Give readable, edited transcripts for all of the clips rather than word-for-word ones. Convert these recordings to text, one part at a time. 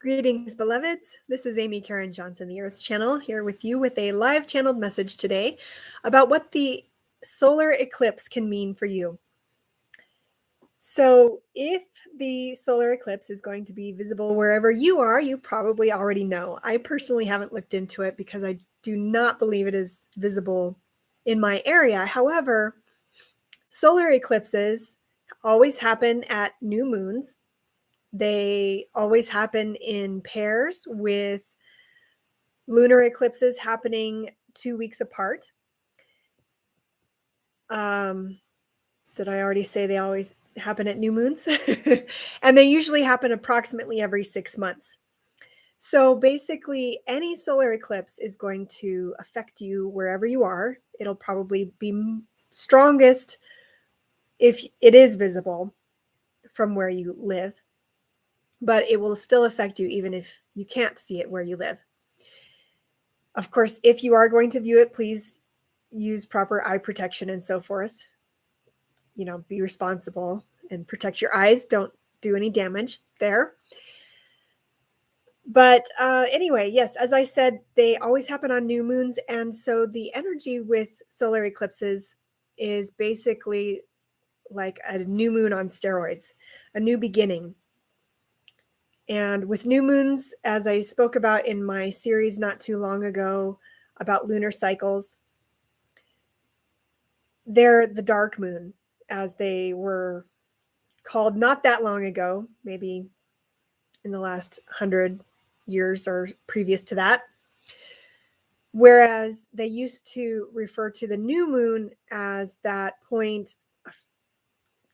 Greetings, beloveds. This is Amy Karen Johnson, the Earth Channel, here with you with a live channeled message today about what the solar eclipse can mean for you. So, if the solar eclipse is going to be visible wherever you are, you probably already know. I personally haven't looked into it because I do not believe it is visible in my area. However, solar eclipses always happen at new moons. They always happen in pairs with lunar eclipses happening 2 weeks apart. Did I already say they always happen at new moons? And they usually happen approximately every 6 months. So basically, any solar eclipse is going to affect you wherever you are. It'll probably be strongest if it is visible from where you live, but it will still affect you even if you can't see it where you live. Of course, if you are going to view it, please use proper eye protection and so forth. Be responsible and protect your eyes. Don't do any damage there. But anyway, yes, as I said, they always happen on new moons. And so the energy with solar eclipses is basically like a new moon on steroids, a new beginning. And with new moons, as I spoke about in my series not too long ago about lunar cycles, they're the dark moon, as they were called not that long ago, maybe in the last 100 years or previous to that. Whereas they used to refer to the new moon as that point a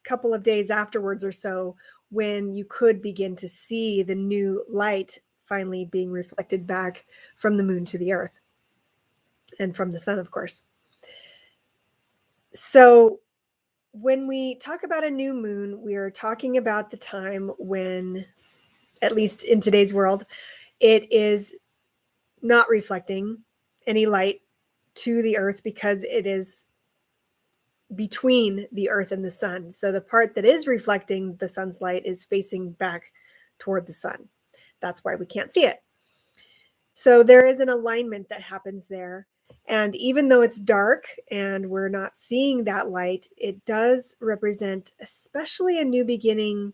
couple of days afterwards or so, when you could begin to see the new light finally being reflected back from the moon to the earth and from the sun, of course. So when we talk about a new moon, we are talking about the time when, at least in today's world, it is not reflecting any light to the earth because it is between the earth and the sun. So the part that is reflecting the sun's light is facing back toward the sun. That's why we can't see it. So there is an alignment that happens there. And even though it's dark and we're not seeing that light, it does represent especially a new beginning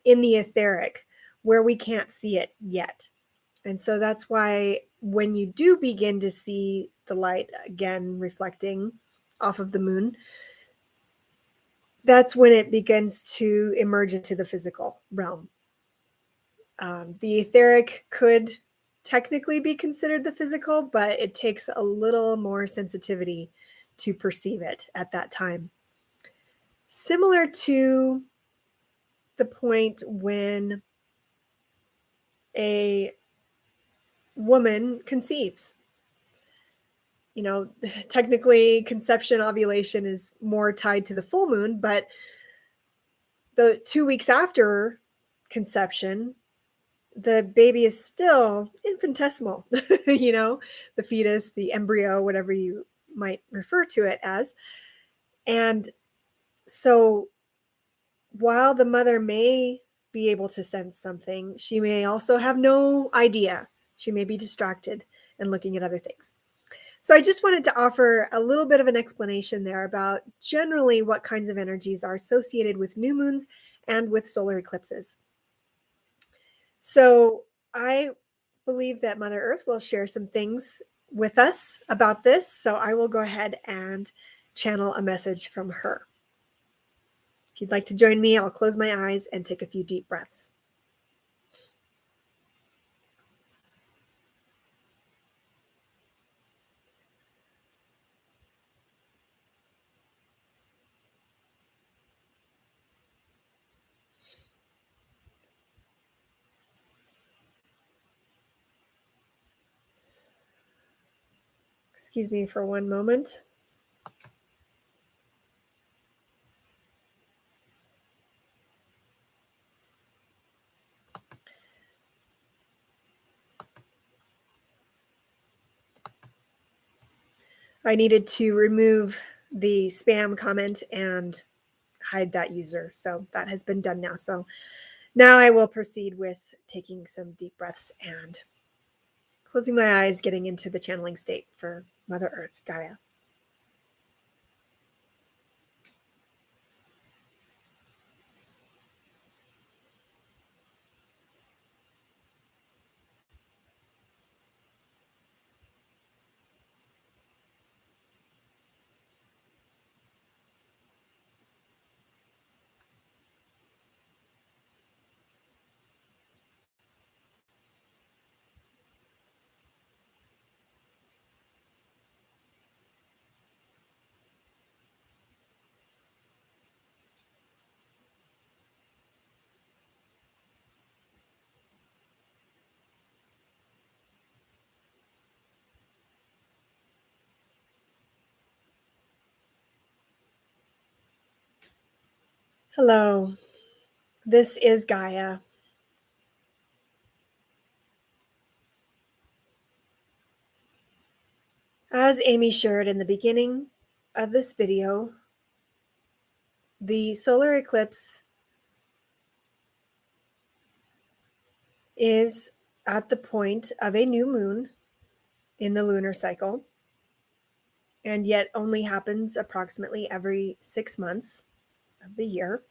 in the etheric where we can't see it yet. And so that's why when you do begin to see the light again reflecting off of the moon, that's when it begins to emerge into the physical realm. The etheric could technically be considered the physical, but it takes a little more sensitivity to perceive it at that time. Similar to the point when a woman conceives. Technically conception, ovulation is more tied to the full moon, but the 2 weeks after conception, the baby is still infinitesimal, the fetus, the embryo, whatever you might refer to it as. And so while the mother may be able to sense something, she may also have no idea. She may be distracted and looking at other things. So I just wanted to offer a little bit of an explanation there about generally what kinds of energies are associated with new moons and with solar eclipses. So I believe that Mother Earth will share some things with us about this. So I will go ahead and channel a message from her. If you'd like to join me, I'll close my eyes and take a few deep breaths. Excuse me for one moment. I needed to remove the spam comment and hide that user. So that has been done now. So Now I will proceed with taking some deep breaths and closing my eyes, getting into the channeling state for Mother Earth, Gaia. Hello, this is Gaia. As Amy shared in the beginning of this video, the solar eclipse is at the point of a new moon in the lunar cycle, and yet only happens approximately every 6 months of the year.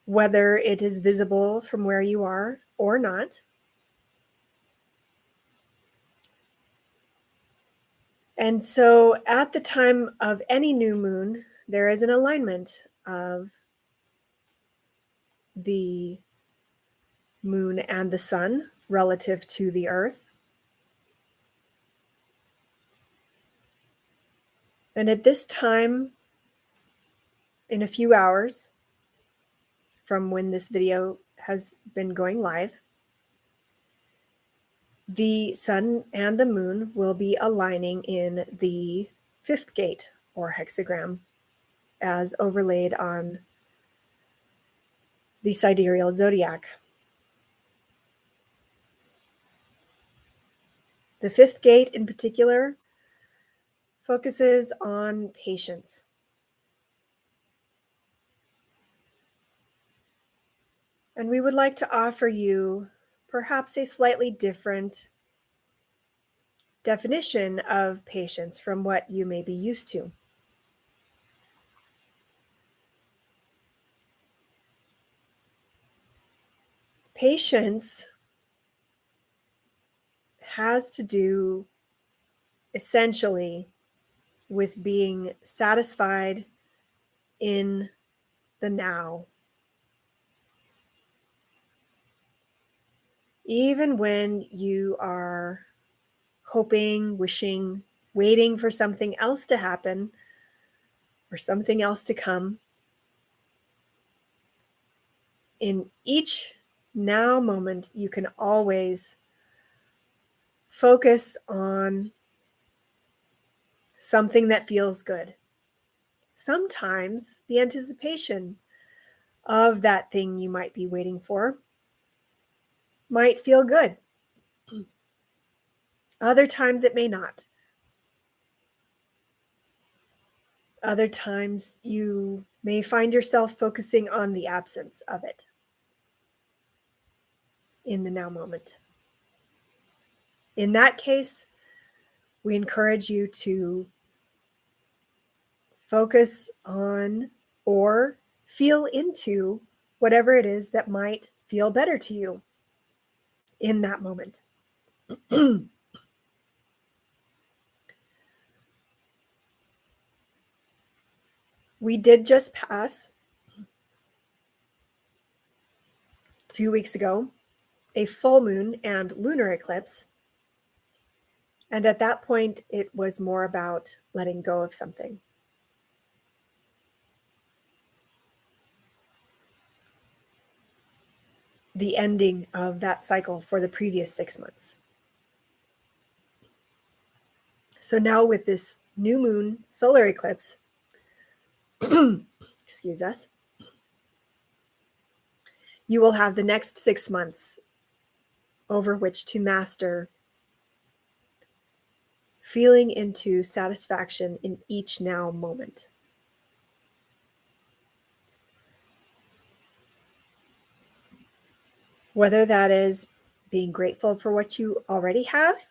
Whether it is visible from where you are or not. And so at the time of any new moon, there is an alignment of the moon and the sun relative to the earth. And at this time, in a few hours from when this video has been going live, the sun and the moon will be aligning in the fifth gate or hexagram as overlaid on the sidereal zodiac. The fifth gate in particular focuses on patience. And we would like to offer you perhaps a slightly different definition of patience from what you may be used to. Patience has to do essentially with being satisfied in the now. Even when you are hoping, wishing, waiting for something else to happen or something else to come, in each now moment, you can always focus on something that feels good. Sometimes the anticipation of that thing you might be waiting for might feel good. Other times it may not. Other times you may find yourself focusing on the absence of it in the now moment. In that case, we encourage you to focus on or feel into whatever it is that might feel better to you in that moment. We did just pass 2 weeks ago a full moon and lunar eclipse. And at that point, it was more about letting go of something. The ending of that cycle for the previous 6 months. So now with this new moon solar eclipse, excuse us, you will have the next 6 months over which to master feeling into satisfaction in each now moment. Whether that is being grateful for what you already have,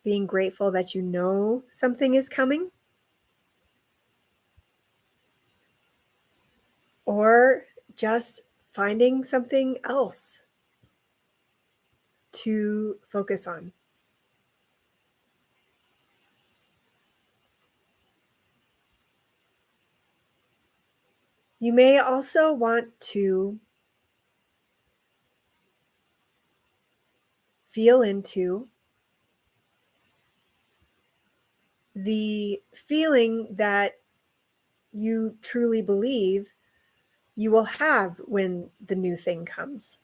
being grateful that you know something is coming, or just finding something else to focus on. You may also want to feel into the feeling that you truly believe you will have when the new thing comes.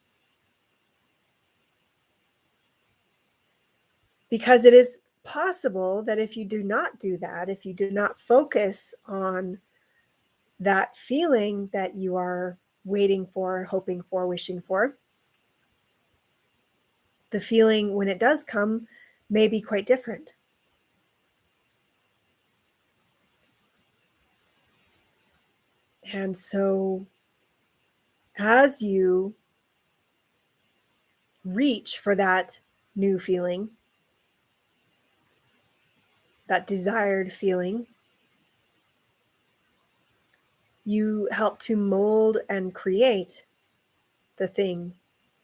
Because it is possible that if you do not do that, if you do not focus on that feeling that you are waiting for, hoping for, wishing for, the feeling when it does come may be quite different. And so, as you reach for that new feeling, that desired feeling, you help to mold and create the thing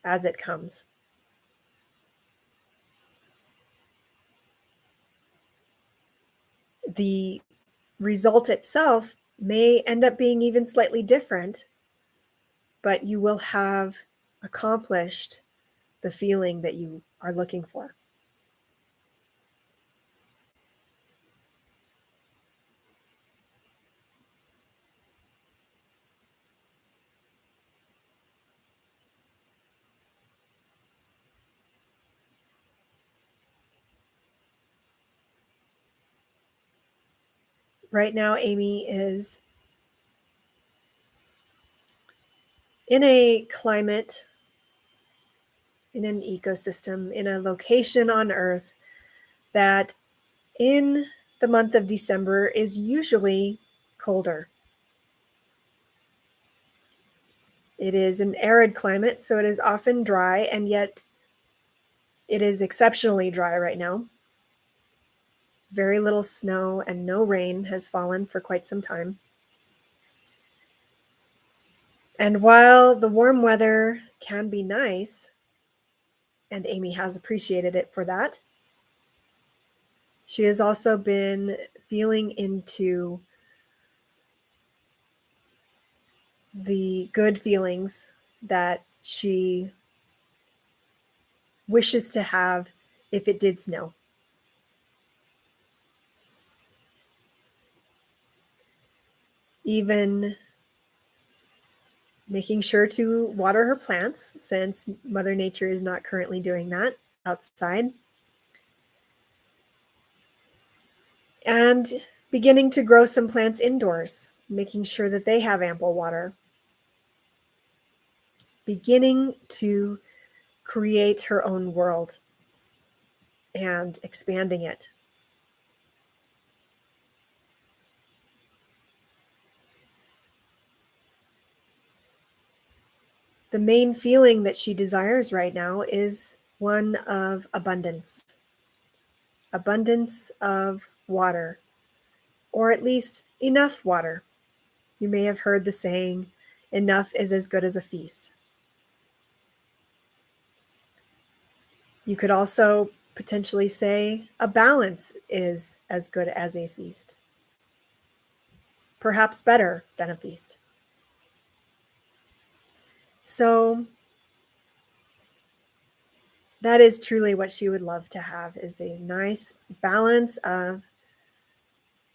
as it comes. The result itself may end up being even slightly different, but you will have accomplished the feeling that you are looking for. Right now, Amy is in a climate, in an ecosystem, in a location on Earth that in the month of December is usually colder. It is an arid climate, so it is often dry, and yet it is exceptionally dry right now. Very little snow and no rain has fallen for quite some time. And while the warm weather can be nice, and Amy has appreciated it for that, she has also been feeling into the good feelings that she wishes to have if it did snow. Even making sure to water her plants, since Mother Nature is not currently doing that outside. And beginning to grow some plants indoors, making sure that they have ample water. Beginning to create her own world and expanding it. The main feeling that she desires right now is one of abundance. Abundance of water, or at least enough water. You may have heard the saying, enough is as good as a feast. You could also potentially say a balance is as good as a feast. Perhaps better than a feast. So that is truly what she would love to have, is a nice balance of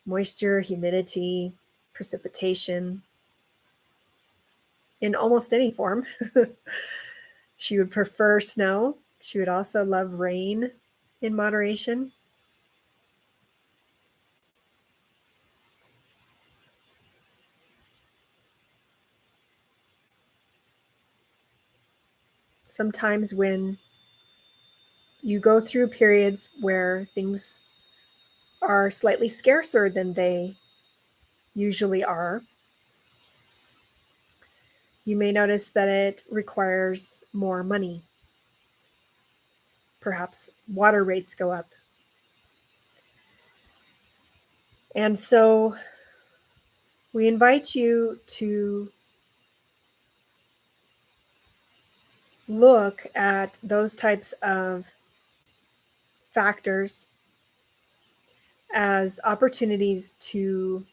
moisture, humidity, precipitation in almost any form. She would prefer snow. She would also love rain in moderation. Sometimes when you go through periods where things are slightly scarcer than they usually are, You may notice that it requires more money. Perhaps water rates go up. And so we invite you to look at those types of factors as opportunities to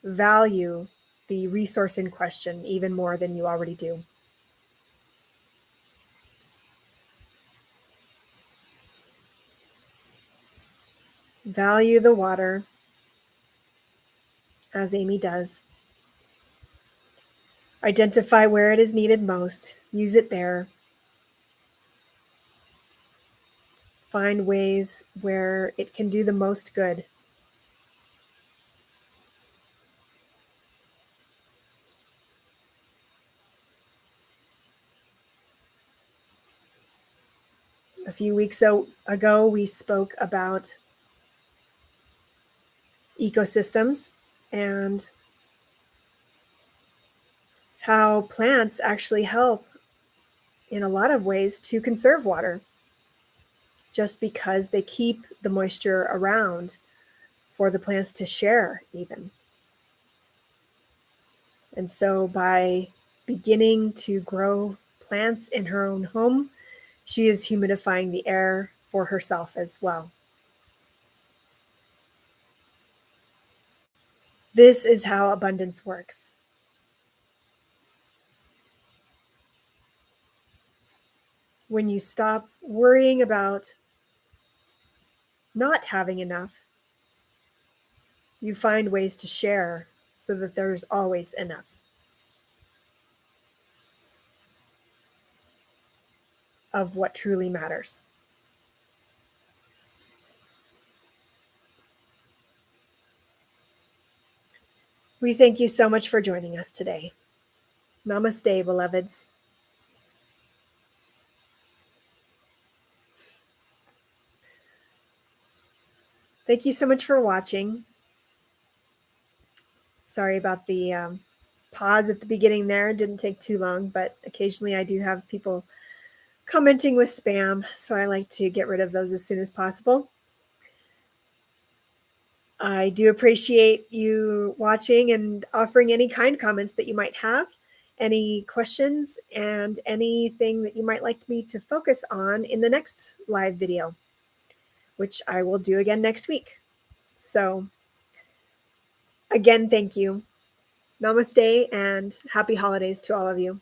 value the resource in question even more than you already do. Value the water, as Amy does. Identify where it is needed most, use it there. Find ways where it can do the most good. A few weeks ago, we spoke about ecosystems and how plants actually help in a lot of ways to conserve water, just because they keep the moisture around for the plants to share even. And so by beginning to grow plants in her own home, she is humidifying the air for herself as well. This is how abundance works. When you stop worrying about not having enough, you find ways to share so that there's always enough of what truly matters. We thank you so much for joining us today. Namaste, beloveds. Thank you so much for watching. Sorry about the pause at the beginning there. It didn't take too long, but occasionally I do have people commenting with spam, so I like to get rid of those as soon as possible. I do appreciate you watching and offering any kind comments that you might have, any questions, and anything that you might like me to focus on in the next live video, which I will do again next week. So again, thank you. Namaste and happy holidays to all of you.